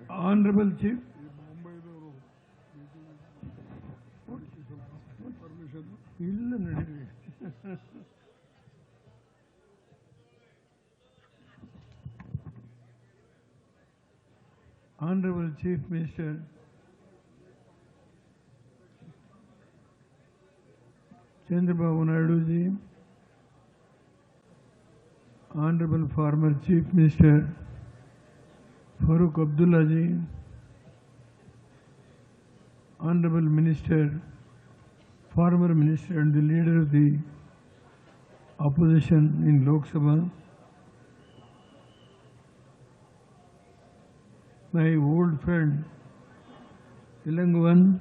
Honorable Chief. Honorable Chief Minister, Chandrababu Naidu ji, Honorable former Chief Minister Farooq Abdullah ji, Honorable Minister, former Minister and the leader of the opposition in Lok Sabha, my old friend Ilanguvan,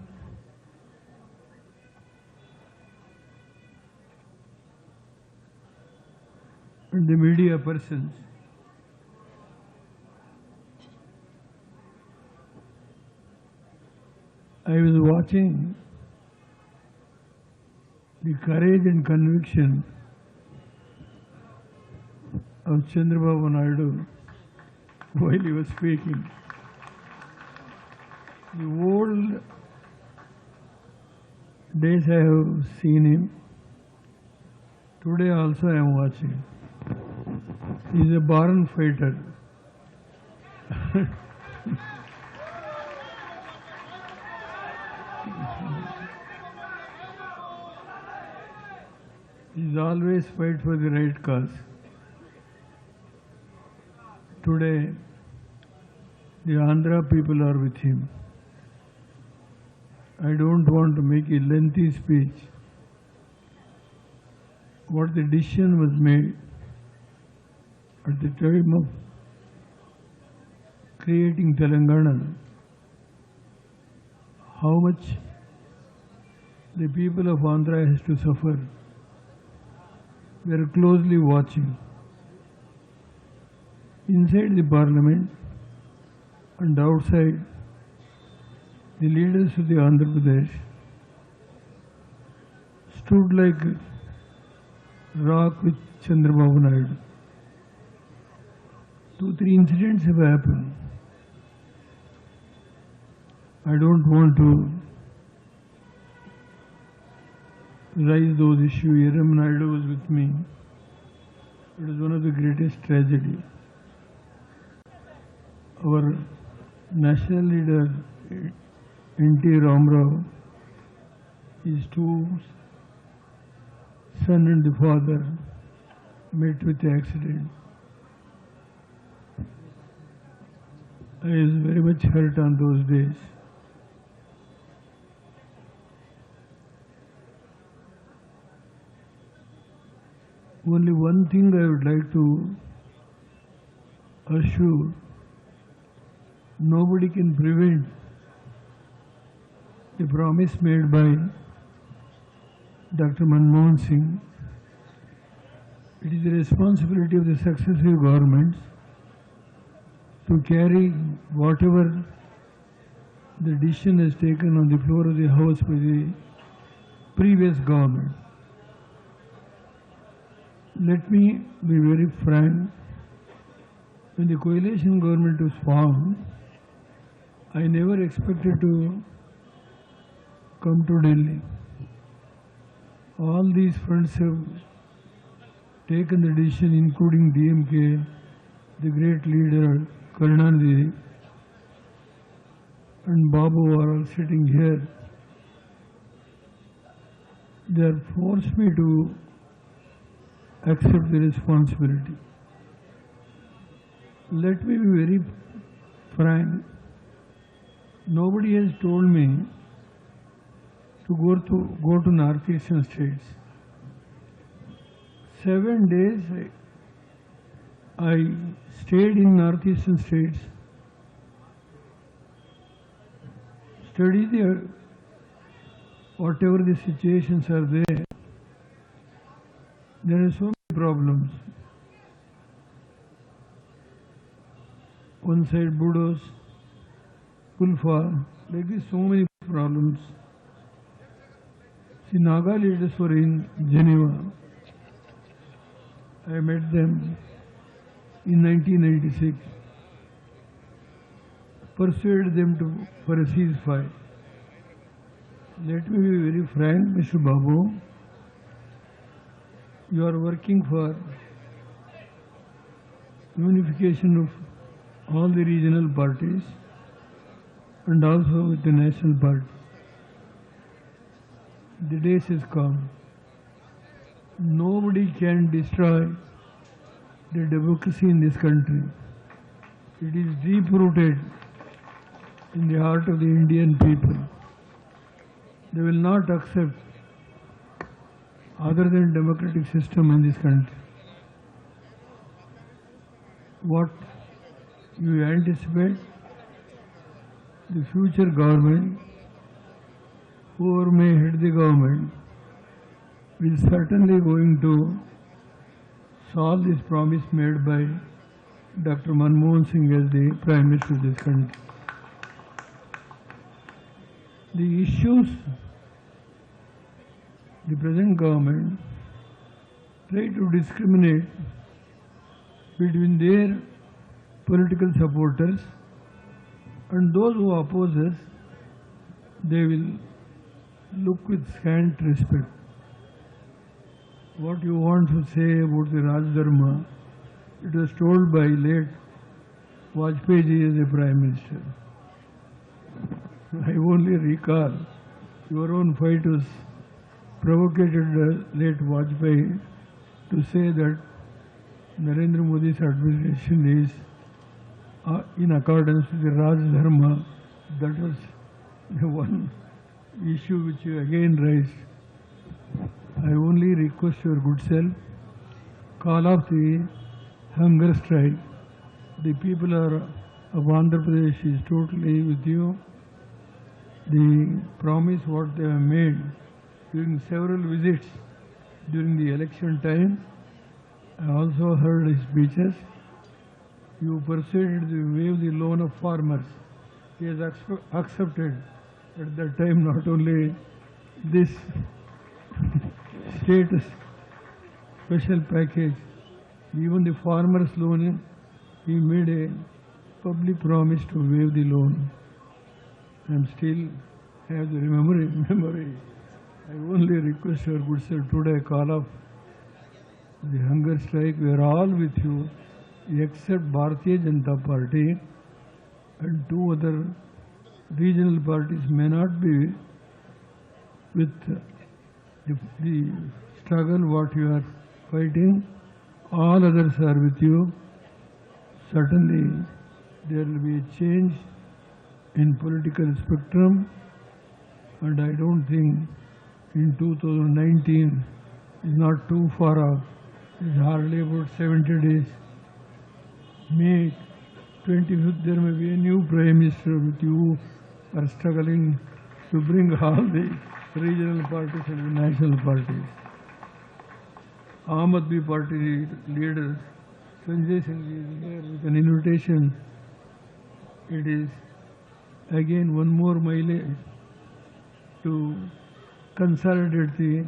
and the media persons. I was watching the courage and conviction of Chandrababu Naidu while he was speaking. The old days I have seen him. Today also I am watching. He is a born fighter. He is always fight for the right cause. Today, the Andhra people are with him. I don't want to make a lengthy speech. What the decision was made at the time of creating Telangana, how much the people of Andhra has to suffer. We are closely watching. Inside the parliament and outside, the leaders of the Andhra Pradesh stood like rock with Chandrababu Naidu. 2-3 incidents have happened. I don't want to raise those issues. Yeram Naidu was with me. It was one of the greatest tragedies. Our national leader, N.T. Ramarao, his two son and the father met with the accident. I was very much hurt on those days. Only one thing I would like to assure, nobody can prevent the promise made by Dr. Manmohan Singh. It is the responsibility of the successive governments to carry whatever the decision is taken on the floor of the House by the previous government. Let me be very frank. When the coalition government was formed, I never expected to come to Delhi. All these fronts have taken the decision, including DMK, the great leader Karunanidhi, and Babu are all sitting here. They have forced me to accept the responsibility. Let me be very frank. Nobody has told me to go to Northeastern states. 7 days I stayed in Northeastern states, studied whatever the situations are there. There are so many problems. One side Budos, Kulfa, like this, so many problems. The Naga leaders were in Geneva. I met them in 1996. persuade them for a ceasefire. Let me be very frank, Mr. Babu. You are working for unification of all the regional parties and also with the national party. The days has come. Nobody can destroy the democracy in this country. It is deep-rooted in the heart of the Indian people. They will not accept other than democratic system in this country. What you anticipate, the future government, whoever may head the government, is certainly going to solve this promise made by Dr. Manmohan Singh as the Prime Minister of this country. The issues the present government try to discriminate between their political supporters and those who oppose us, they will look with scant respect. What you want to say about the Raj Dharma, it was told by late Vajpayee as a Prime Minister. I only recall your own fighters provocated late Vajpayee to say that Narendra Modi's administration is in accordance with the Raj Dharma. That was the one issue which you again raised. I only request your good self, call off the hunger strike. The people of Andhra Pradesh is totally with you. The promise what they have made during several visits during the election time, I also heard his speeches. You persuaded to waive the loan of farmers. He has accepted at that time not only this status special package, even the farmers loan, he made a public promise to waive the loan. I still have the memory. I only request your good self today call off the hunger strike. We are all with you except Bharatiya Janata Party and two other regional parties may not be with the struggle what you are fighting. All others are with you. Certainly there will be a change in political spectrum, and I don't think in 2019 is not too far off. It's hardly about 70 days. May 25th there may be a new Prime Minister with you are struggling to bring all the regional parties and the national parties. Aam Aadmi Party leader Sanjay Singh is here with an invitation. It is again one more mileage to consolidate the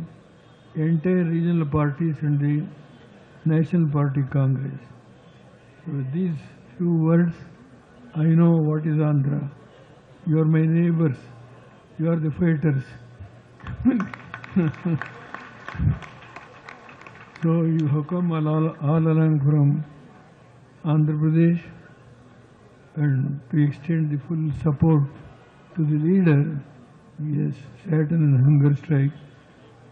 entire regional parties and the National Party Congress. So with these few words, I know what is Andhra. You are my neighbors. You are the fighters. So you have come all along from Andhra Pradesh, and to extend the full support to the leader, he has sat in a hunger strike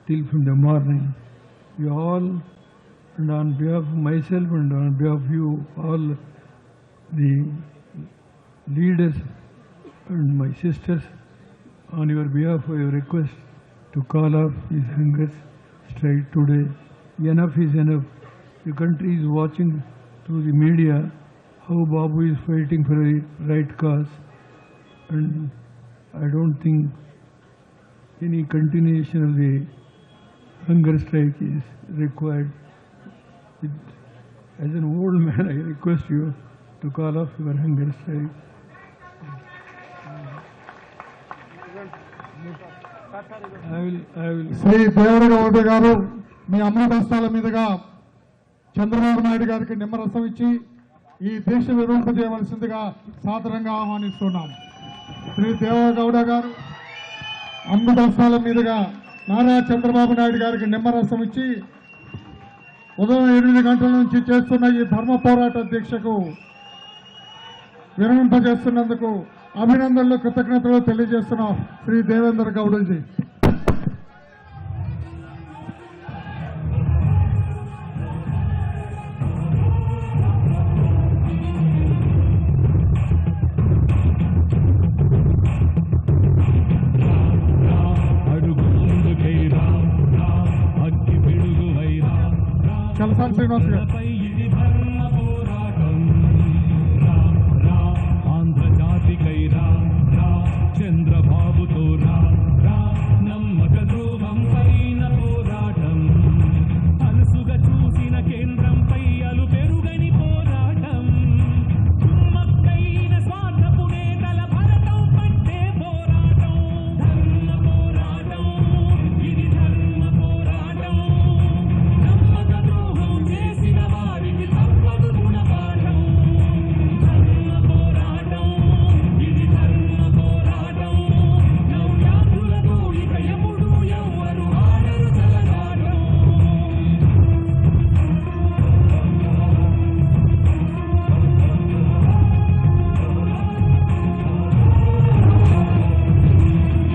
till from the morning. We all, and on behalf of myself and on behalf of you, all the leaders and my sisters, on your behalf I request to call off this hunger strike today. Enough is enough. The country is watching through the media how Babu is fighting for a right cause, and I don't think any continuation of the hunger strike is required. As an old man, I request you to call off your hunger strike. I will. Shri దేవరగౌడ గారు మీ అమృత హస్తాల మీదుగా చంద్రబాబు నాయుడు గారికి నిమ్మరసం ఇచ్చి ఈ దీక్ష విరమింపజేయవలసిందిగా సాదరంగా ఆహ్వానిస్తున్నాం. శ్రీ దేవగౌడ గారు అమృతస్థానం మీదుగా నారా చంద్రబాబు నాయుడు గారికి నిమ్మరసం ఇచ్చి ఉదయం 8 గంటల నుంచి చేస్తున్న ఈ ధర్మ పోరాట దీక్షకు విరమింపజేస్తున్నందుకు అభినందనలు, కృతజ్ఞతలు తెలియజేస్తున్నాం శ్రీ దేవేంద్ర గౌడజీ. చలసాని శ్రీనివాస్ గారు. చంద్రబాబుతో నమ్మక ద్రోహం పైన పోరాటం, అలుసుగా చూసిన కేంద్రంపై అలు పెరుగని పోరాటం, కుమ్మక్కైన స్వార్థపు నేతల భరతం పట్టే పోరాటం, ధర్మ పోరాటం, ఇది ధర్మ పోరాటం, నమ్మక ద్రోహం చేసిన వారికి తప్పదు గుణపాఠం, ధర్మ పోరాటం, ఇది ధర్మ పోరాటం, నవ్యాంధ్రులతో ఇక ఎప్పుడు ఎవ్వరు ఆడరు తలగాటం.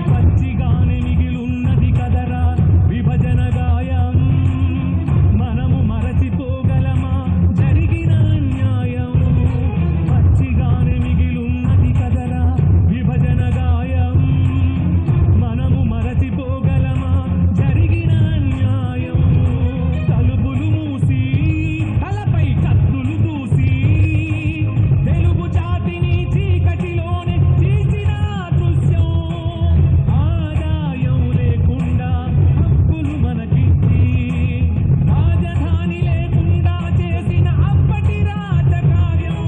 పచ్చిగానే మిగిలున్నది కదరా విభజన గాయం, మనము మరచిపోగలమా జరిగిన అన్యాయం, పచ్చిగానే మిగిలున్నది కదరా విభజన గాయం, మనము మరచిపోగలమా జరిగిన అన్యాయం, తలుపులు మూసి తలపై కత్తులు దూసి తెలుగు జాతిని చీకటిలోనే తీసిన దృశ్యం, ఆదాయం లేకుండా హక్కులు మనకిచ్చి రాజధాని లేకుండా చేసిన అప్పటి రాజకార్యం,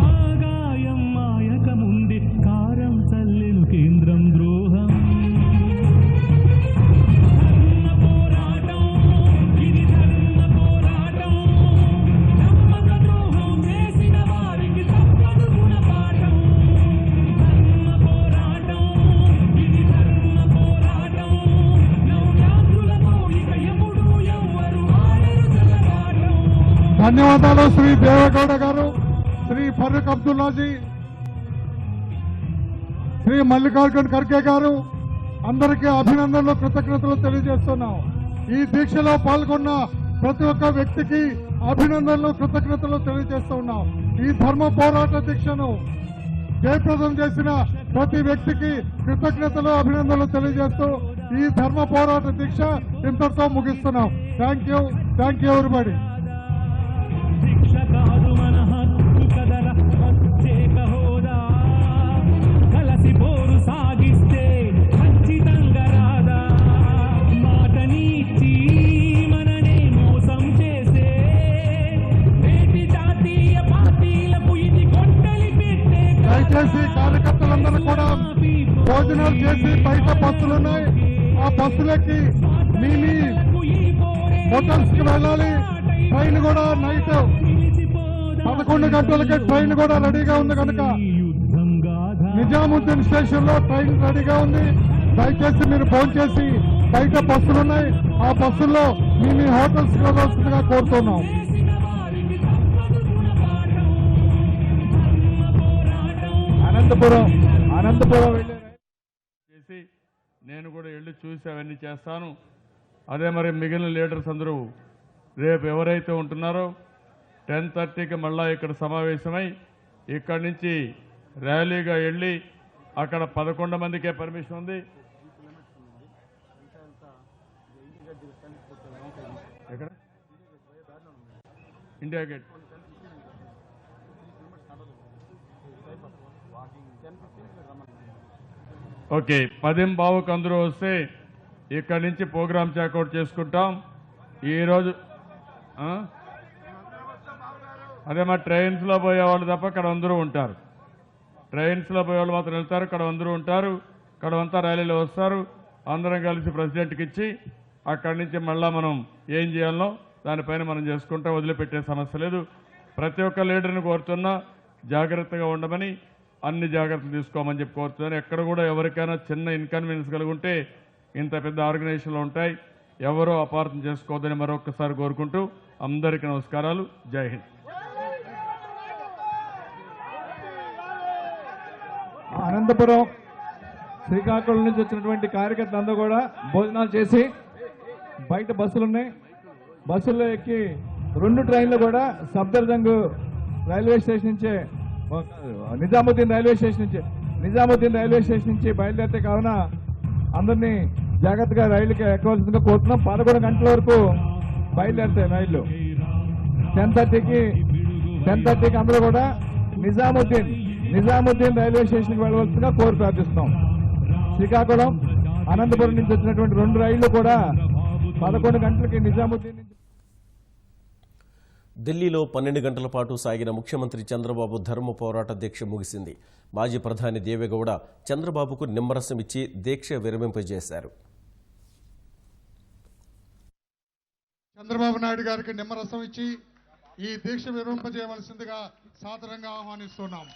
ఆగాయం మాయక ముందే కారం చల్లెను కేంద్రం ద్రోహం, ధర్మ పోరాటం, ఇది ధర్మ పోరాటం, నమ్మక ద్రోహం చేసిన వారికి తప్పదు గుణపాఠం, ధర్మ పోరాటం, ఇది ధర్మ పోరాటం, నవ్యాంధ్రులతో ఇక ఎప్పుడు ఎవ్వరు ఆడరు తలగాటం. ధన్యవాదాలు శ్రీ దేవగౌడ గారు, శ్రీ ఫరూక్ అబ్దుల్లాజీ, శ్రీ మల్లికార్జున్ ఖర్గే గారు, అందరికీ అభినందనలు, కృతజ్ఞతలు తెలియజేస్తున్నాం. ఈ దీక్షలో పాల్గొన్న ప్రతి ఒక్క వ్యక్తికి అభినందనలు, కృతజ్ఞతలు తెలియజేస్తున్నాం. ఈ ధర్మ పోరాట దీక్షను జయప్రదం చేసిన ప్రతి వ్యక్తికి కృతజ్ఞతలు, అభినందనలు తెలియజేస్తూ ఈ ధర్మ పోరాట దీక్ష ఇంతటితో ముగిస్తున్నాం. Thank you everybody. శిక్ష కాదు మన హక్కు కదరా ప్రత్యేక హోదా, కలసి పోరు సాగిస్తే ఖచ్చితంగా రాదా, మాటనిచ్చి మననే మోసం చేసే నేటి జాతీయ పార్టీలకు ఇది కొట్టలి పెట్టే దయచేసి కార్యకర్తలందరూ కూడా భోజనాలు చేసి బయట బస్సులున్నాయి, ఆ బస్సులకి మీ హోటల్స్ కి వెళ్ళాలి. ట్రైన్ కూడా నైట్ 11 గంటలకి ట్రైన్ కూడా రెడీగా ఉంది కనుక నిజాముద్దీన్ స్టేషన్ లో ట్రైన్ రెడీగా ఉంది. దయచేసి మీరు ఫోన్ చేసి బయట బస్సులున్నాయి, ఆ బస్సుల్లో మీ హోటల్స్ కి వెళ్ళవలసిందిగా కోరుతున్నాం. అనంతపురం చేసి నేను కూడా వెళ్ళి చూసి అవన్నీ చేస్తాను. అదే మరి మిగిలిన లీడర్స్ అందరూ రేపు ఎవరైతే ఉంటున్నారో 10:30కి మళ్ళా ఇక్కడ సమావేశమై ఇక్కడి నుంచి ర్యాలీగా వెళ్ళి అక్కడ 11 మందికే పర్మిషన్ ఉంది. ఎక్కడ? India gate. ఓకే, 10:15కు అందరూ వస్తే ఇక్కడి నుంచి ప్రోగ్రామ్ చెక్అవుట్ చేసుకుంటాం. ఈరోజు అదే మా ట్రైన్స్లో పోయేవాళ్ళు తప్ప ఇక్కడ అందరూ ఉంటారు. ట్రైన్స్లో పోయేవాళ్ళు మాత్రం వెళ్తారు, ఇక్కడ అందరూ ఉంటారు. ఇక్కడ అంతా ర్యాలీలో వస్తారు. అందరం కలిసి ప్రెసిడెంట్కి ఇచ్చి అక్కడి నుంచి మళ్ళా మనం ఏం చేయాలనో దానిపైన మనం చేసుకుంటా వదిలిపెట్టే సమస్య లేదు. ప్రతి ఒక్క లీడర్ని కోరుతున్నా జాగ్రత్తగా ఉండమని, అన్ని జాగ్రత్తలు తీసుకోమని చెప్పి కోరుతున్నాను. ఎక్కడ కూడా ఎవరికైనా చిన్న ఇన్కన్వీనియన్స్ కలిగి ఉంటే ఇంత పెద్ద ఆర్గనైజేషన్లు ఉంటాయి, ఎవరో అపార్థం చేసుకోవద్దని మరొకసారి కోరుకుంటూ అందరికీ నమస్కారాలు. జై హింద్. అనంతపురం, శ్రీకాకుళం నుంచి వచ్చినటువంటి కార్యకర్తలందరూ కూడా భోజనాలు చేసి బయట బస్సులు ఉన్నాయి, బస్సుల్లో ఎక్కి 2 ట్రైన్లు కూడా సఫ్దర్జంగ్ రైల్వే స్టేషన్ నుంచే నిజాముద్దీన్ రైల్వే స్టేషన్ నుంచి బయలుదేరితే కావున అందరినీ జాగ్రత్తగా రైలుకి ఎక్కవలసిందిగా కోరుతున్నాం. 11 గంటల వరకు బయలుదేరుతాయి రైళ్లు. 10:30కి అందరూ కూడా నిజాముద్దీన్ రైల్వే స్టేషన్కి వెళ్ళవలసిందిగా కోరి ప్రార్థిస్తున్నాం. శ్రీకాకుళం, అనంతపురం నుంచి వచ్చినటువంటి 2 రైళ్లు కూడా 11 గంటలకి నిజాముద్దీన్ నుంచి. ఢిల్లీలో 12 గంటల పాటు సాగిన ముఖ్యమంత్రి చంద్రబాబు ధర్మ పోరాట దీక్ష ముగిసింది. మాజీ ప్రధాని దేవేగౌడ చంద్రబాబుకు నిమ్మరసం ఇచ్చి దీక్ష విరమింపజేశారు. చంద్రబాబు నాయుడు గారికి నిమ్మరసం ఇచ్చి ఈ దీక్ష విరమింపజేయవలసిందిగా సాదరంగా ఆహ్వానిస్తున్నాం.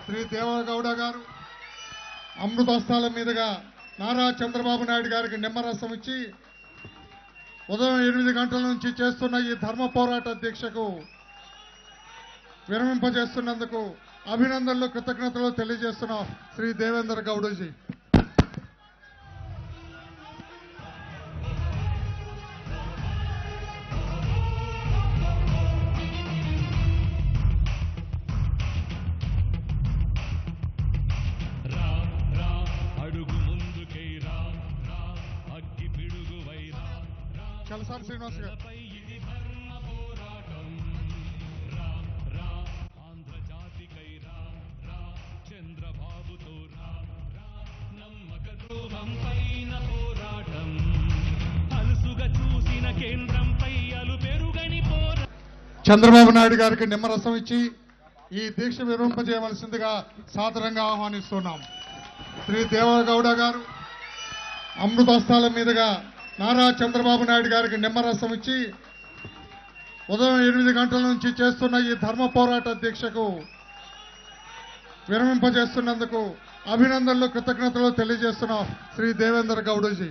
శ్రీ దేవేగౌడ గారు అమృతోత్సవాల మీదుగా నారా చంద్రబాబు నాయుడు గారికి నిమ్మరసం ఇచ్చి ఉదయం 8 గంటల నుంచి చేస్తున్న ఈ ధర్మ పోరాట దీక్షకు విరమింపజేస్తున్నందుకు అభినందనలు, కృతజ్ఞతలు తెలియజేస్తున్నాం శ్రీ దేవేంద్ర గౌడజీ. చలసాని శ్రీనివాస్ గారు. చంద్రబాబు నాయుడు గారికి నిమ్మరసం ఇచ్చి ఈ దీక్ష విరమింపజేయవలసిందిగా సాదరంగా ఆహ్వానిస్తున్నాం. శ్రీ దేవేగౌడ గారు అమృతోత్సవాల మీదుగా నారా చంద్రబాబు నాయుడు గారికి నిమ్మరసం ఇచ్చి ఉదయం 8 గంటల నుంచి చేస్తున్న ఈ ధర్మ పోరాట దీక్షకు విరమింపజేస్తున్నందుకు అభినందనలు, కృతజ్ఞతలు తెలియజేస్తున్నాం శ్రీ దేవేంద్ర గౌడజీ.